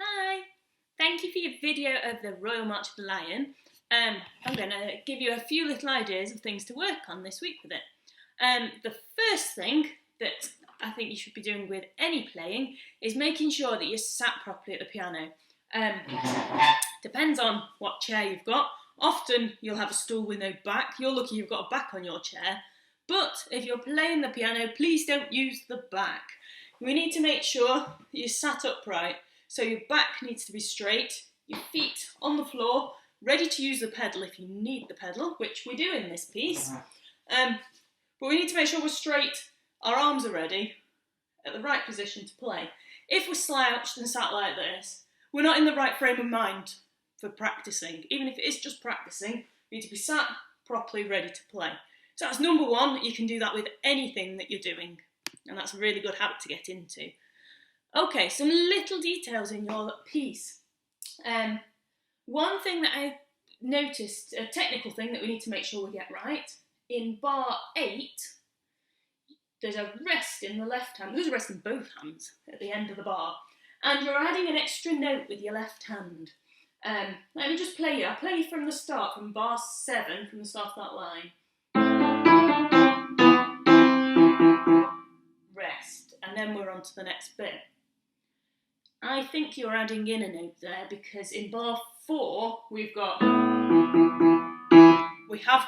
Hi! Thank you for your video of the Royal March of the Lion. I'm going to give you a few little ideas of things to work on this week with it. The first thing that I think you should be doing with any playing is making sure that you're sat properly at the piano. Depends on what chair you've got. Often you'll have a stool with no back. You're lucky you've got a back on your chair. But if you're playing the piano, please don't use the back. We need to make sure you're sat upright. So your back needs to be straight, your feet on the floor, ready to use the pedal if you need the pedal, which we do in this piece. But we need to make sure we're straight, our arms are ready, at the right position to play. If we're slouched and sat like this, we're not in the right frame of mind for practicing. Even if it is just practicing, we need to be sat properly, ready to play. So that's number one. You can do that with anything that you're doing, and that's a really good habit to get into. Okay, some little details in your piece. One thing that I noticed, a technical thing that we need to make sure we get right, in bar 8, there's a rest in the left hand, there's a rest in both hands at the end of the bar, and you're adding an extra note with your left hand. Let me just play you, I'll play you from the start, from bar 7, from the start of that line. Rest, and then we're on to the next bit. I think you're adding in a note there because in bar 4 we have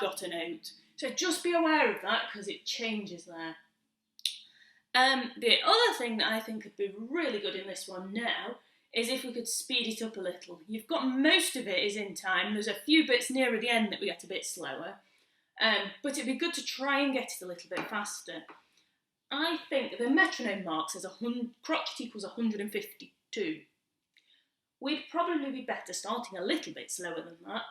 got a note. So just be aware of that because it changes there. The other thing that I think would be really good in this one now is if we could speed it up a little. You've got most of it is in time. There's a few bits nearer the end that we get a bit slower. But it'd be good to try and get it a little bit faster. I think the metronome mark says crotchet equals 152. We'd probably be better starting a little bit slower than that.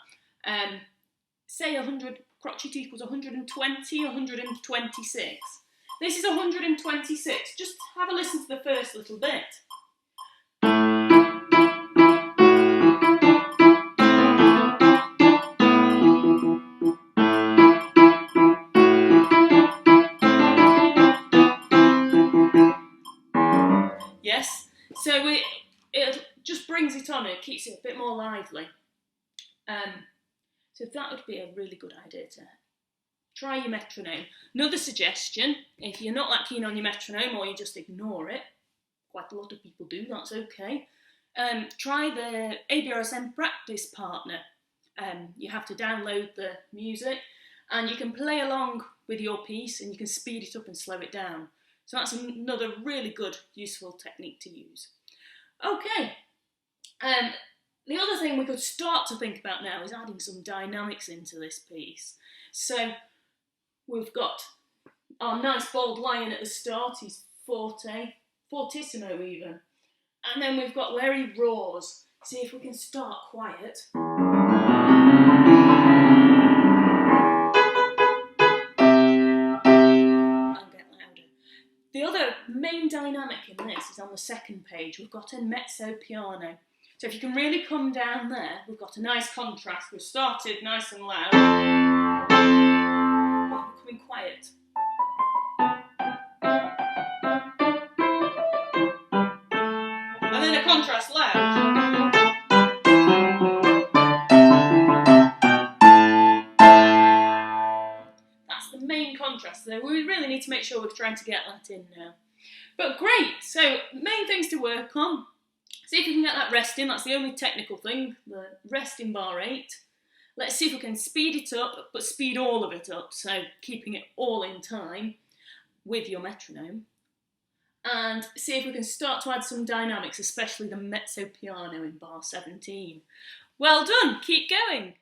Say 100 crotchet equals 120, 126. This is 126. Just have a listen to the first little bit. Yes, so it just brings it on, it keeps it a bit more lively. So that would be a really good idea to try your metronome. Another suggestion, if you're not that keen on your metronome or you just ignore it, quite a lot of people do, that's okay, try the ABRSM practice partner. You have to download the music and you can play along with your piece and you can speed it up and slow it down. So that's another really good, useful technique to use. Okay, the other thing we could start to think about now is adding some dynamics into this piece. So we've got our nice bold lion at the start, he's forte, fortissimo even. And then we've got where he roars. See if we can start quiet. The other main dynamic in this is on the second page. We've got a mezzo piano. So if you can really come down there, we've got a nice contrast. We've started nice and loud. We're coming quiet. And then a contrast loud. That's the contrast. So we really need to make sure we're trying to get that in now. But great, so main things to work on. See if you can get that rest in, that's the only technical thing, the rest in bar 8. Let's see if we can speed it up, but speed all of it up, so keeping it all in time with your metronome. And see if we can start to add some dynamics, especially the mezzo piano in bar 17. Well done, keep going.